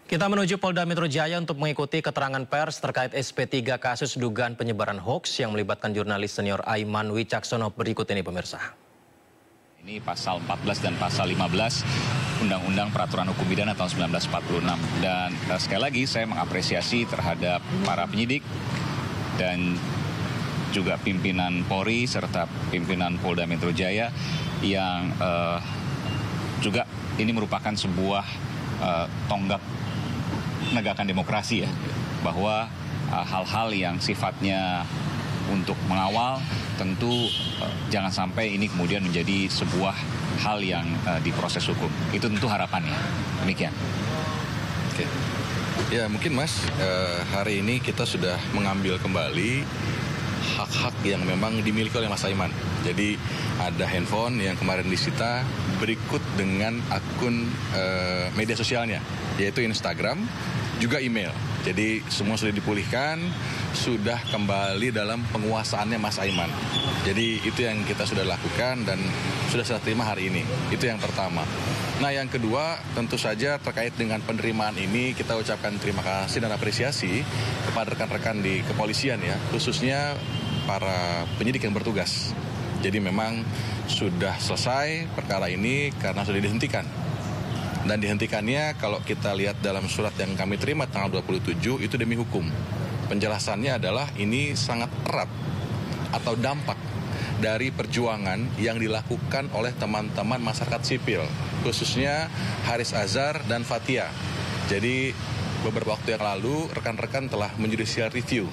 Kita menuju Polda Metro Jaya untuk mengikuti keterangan pers terkait SP3 kasus dugaan penyebaran hoaks yang melibatkan jurnalis senior Aiman Wicaksono. Berikut ini pemirsa. Ini pasal 14 dan pasal 15 Undang-Undang Peraturan Hukum Pidana tahun 1946. Dan sekali lagi saya mengapresiasi terhadap para penyidik dan juga pimpinan Polri serta pimpinan Polda Metro Jaya yang juga ini merupakan sebuah tonggak menegakkan demokrasi ya, bahwa hal-hal yang sifatnya untuk mengawal tentu jangan sampai ini kemudian menjadi sebuah hal yang diproses hukum. Itu tentu harapannya. Demikian. Oke. Ya mungkin Mas, hari ini kita sudah mengambil kembali hak-hak yang memang dimiliki oleh Mas Aiman. Jadi ada handphone yang kemarin disita berikut dengan akun media sosialnya, yaitu Instagram, juga email. Jadi semua sudah dipulihkan, sudah kembali dalam penguasaannya Mas Aiman. Jadi itu yang kita sudah lakukan dan sudah saya terima hari ini. Itu yang pertama. Nah yang kedua tentu saja terkait dengan penerimaan ini kita ucapkan terima kasih dan apresiasi kepada rekan-rekan di kepolisian ya, khususnya para penyidik yang bertugas. Jadi memang sudah selesai perkara ini karena sudah dihentikan. Dan dihentikannya kalau kita lihat dalam surat yang kami terima tanggal 27 itu demi hukum. Penjelasannya adalah ini sangat erat atau dampak dari perjuangan yang dilakukan oleh teman-teman masyarakat sipil, khususnya Haris Azhar dan Fathia. Jadi beberapa waktu yang lalu rekan-rekan telah menjudicial review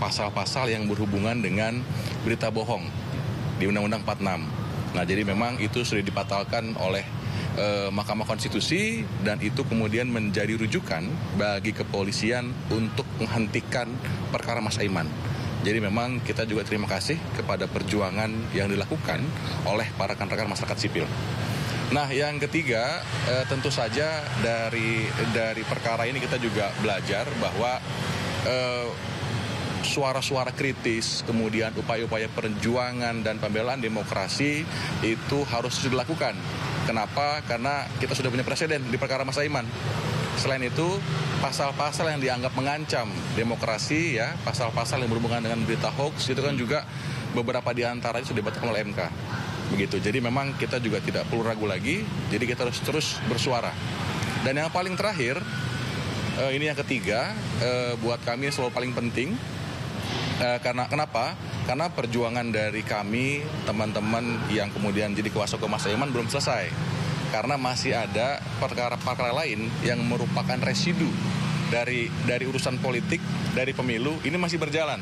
pasal-pasal yang berhubungan dengan berita bohong di Undang-Undang 46. Nah jadi memang itu sudah dibatalkan oleh Mahkamah Konstitusi dan itu kemudian menjadi rujukan bagi kepolisian untuk menghentikan perkara Mas Aiman. Jadi memang kita juga terima kasih kepada perjuangan yang dilakukan oleh para rekan-rekan masyarakat sipil. Nah yang ketiga tentu saja dari perkara ini kita juga belajar bahwa suara-suara kritis, kemudian upaya-upaya perjuangan dan pembelaan demokrasi itu harus dilakukan. Kenapa? Karena kita sudah punya presiden di perkara Mas Aiman. Selain itu, pasal-pasal yang dianggap mengancam demokrasi, ya, pasal-pasal yang berhubungan dengan berita hoax itu kan juga beberapa di antaranya sudah dibatalkan oleh MK. Begitu. Jadi memang kita juga tidak perlu ragu lagi. Jadi kita harus terus bersuara. Dan yang paling terakhir, ini yang ketiga, buat kami selalu paling penting. Kenapa? Karena perjuangan dari kami, teman-teman yang kemudian jadi kuasa hukum Mas Aiman belum selesai. Karena masih ada perkara-perkara lain yang merupakan residu dari urusan politik, dari pemilu, ini masih berjalan.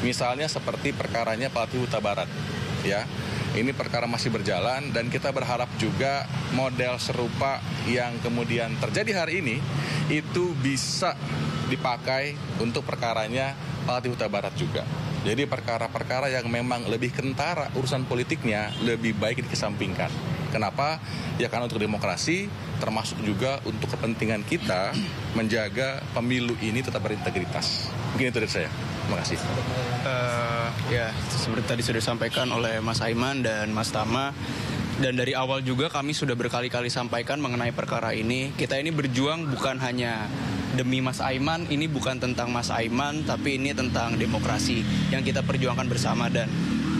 Misalnya seperti perkaranya Palati Huta Barat. Ya, ini perkara masih berjalan dan kita berharap juga model serupa yang kemudian terjadi hari ini itu bisa dipakai untuk perkaranya Palati Huta Barat juga. Jadi perkara-perkara yang memang lebih kentara urusan politiknya lebih baik dikesampingkan. Kenapa? Ya karena untuk demokrasi termasuk juga untuk kepentingan kita menjaga pemilu ini tetap berintegritas. Mungkin itu dari saya. Terima kasih. Ya seperti tadi sudah disampaikan oleh Mas Aiman dan Mas Tama. Dan dari awal juga kami sudah berkali-kali sampaikan mengenai perkara ini. Kita ini berjuang bukan hanya demi Mas Aiman, ini bukan tentang Mas Aiman, tapi ini tentang demokrasi yang kita perjuangkan bersama. Dan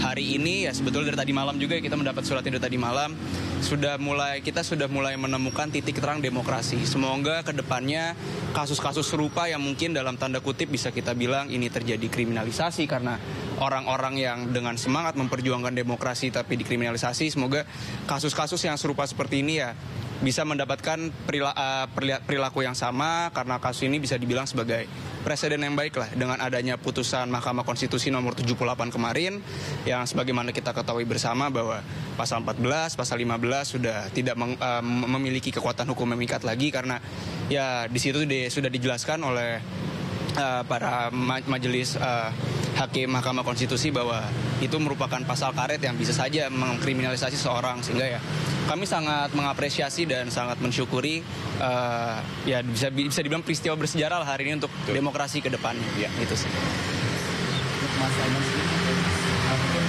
hari ini ya sebetulnya dari tadi malam juga kita mendapat surat itu tadi malam, kita sudah mulai menemukan titik terang demokrasi. Semoga ke depannya kasus-kasus serupa yang mungkin dalam tanda kutip bisa kita bilang ini terjadi kriminalisasi karena orang-orang yang dengan semangat memperjuangkan demokrasi tapi dikriminalisasi, semoga kasus-kasus yang serupa seperti ini ya bisa mendapatkan perilaku yang sama karena kasus ini bisa dibilang sebagai presiden yang baik lah dengan adanya putusan Mahkamah Konstitusi nomor 78 kemarin yang sebagaimana kita ketahui bersama bahwa pasal 14, pasal 15 sudah tidak memiliki kekuatan hukum yang mengikat lagi karena ya di situ sudah dijelaskan oleh para majelis hakim Mahkamah Konstitusi bahwa itu merupakan pasal karet yang bisa saja mengkriminalisasi seorang, sehingga ya kami sangat mengapresiasi dan sangat mensyukuri ya bisa dibilang peristiwa bersejarah lah hari ini untuk demokrasi ke depannya. Ya, itu sih. Untuk Mas Aiman sendiri mungkin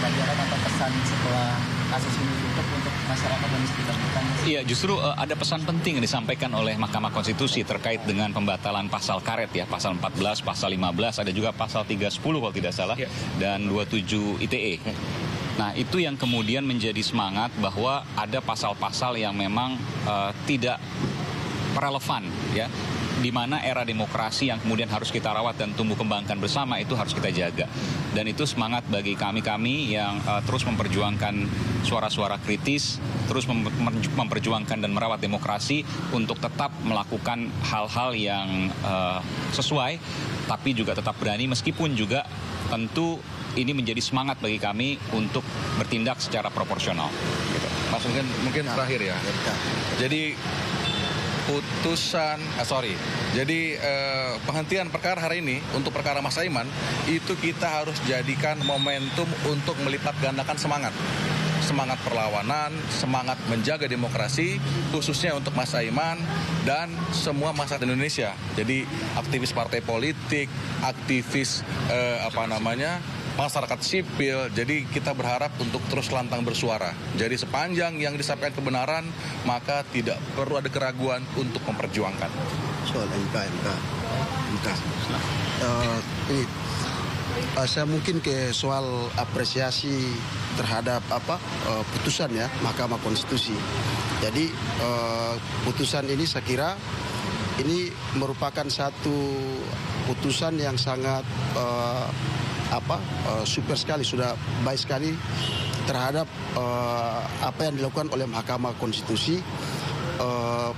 pelajaran atau pesan setelah kasus ini tutup untuk masyarakat dan sekitar kita. Iya, justru ada pesan penting yang disampaikan oleh Mahkamah Konstitusi terkait dengan pembatalan pasal karet ya, pasal 14, pasal 15, ada juga pasal 310 kalau tidak salah, dan 27 ITE. Nah, itu yang kemudian menjadi semangat bahwa ada pasal-pasal yang memang tidak relevan ya, di mana era demokrasi yang kemudian harus kita rawat dan tumbuh kembangkan bersama itu harus kita jaga. Dan itu semangat bagi kami yang terus memperjuangkan suara-suara kritis, terus memperjuangkan dan merawat demokrasi untuk tetap melakukan hal-hal yang sesuai, tapi juga tetap berani meskipun juga tentu ini menjadi semangat bagi kami untuk bertindak secara proporsional. Gitu. Mas, mungkin terakhir ya. Jadi penghentian perkara hari ini untuk perkara Mas Aiman itu kita harus jadikan momentum untuk melipat gandakan semangat perlawanan, semangat menjaga demokrasi, khususnya untuk Mas Aiman dan semua masyarakat Indonesia. Jadi aktivis partai politik, aktivis masyarakat sipil. Jadi kita berharap untuk terus lantang bersuara. Jadi sepanjang yang disampaikan kebenaran, maka tidak perlu ada keraguan untuk memperjuangkan. Soal MK. Saya mungkin ke soal apresiasi terhadap putusan ya Mahkamah Konstitusi. Jadi putusan ini saya kira ini merupakan satu putusan yang sangat super sekali, sudah baik sekali terhadap apa yang dilakukan oleh Mahkamah Konstitusi.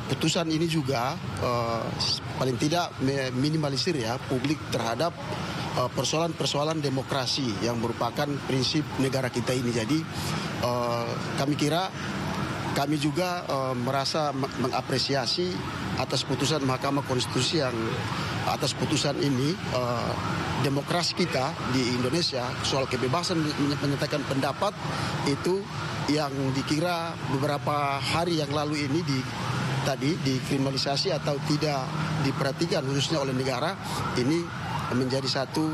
Putusan ini juga paling tidak minimalisir ya publik terhadap persoalan-persoalan demokrasi yang merupakan prinsip negara kita ini. Jadi kami juga merasa mengapresiasi atas putusan Mahkamah Konstitusi yang atas putusan ini demokrasi kita di Indonesia soal kebebasan menyatakan pendapat itu yang dikira beberapa hari yang lalu ini dikriminalisasi atau tidak diperhatikan khususnya oleh negara, ini menjadi satu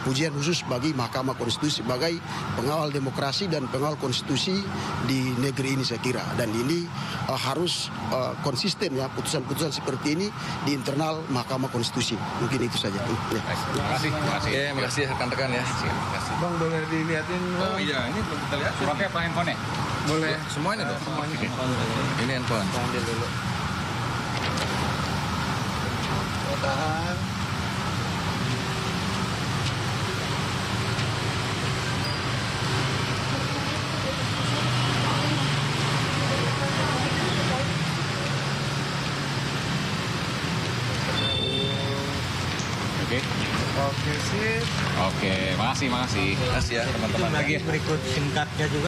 pujian khusus bagi Mahkamah Konstitusi sebagai pengawal demokrasi dan pengawal konstitusi di negeri ini saya kira. Dan ini harus konsisten ya putusan-putusan seperti ini di internal Mahkamah Konstitusi. Mungkin itu saja. Ya. Terima kasih rekan-rekan ya. Bang, boleh dilihatin? Oh iya, ini belum kita lihat. Suratnya apa handphone-nya? Boleh. Semuanya dong. Ini handphone. Ambil dulu. Tahan. Oke, sip. Oke, makasih. Makasih ya teman-teman. Lagi berikut SIM card-nya juga.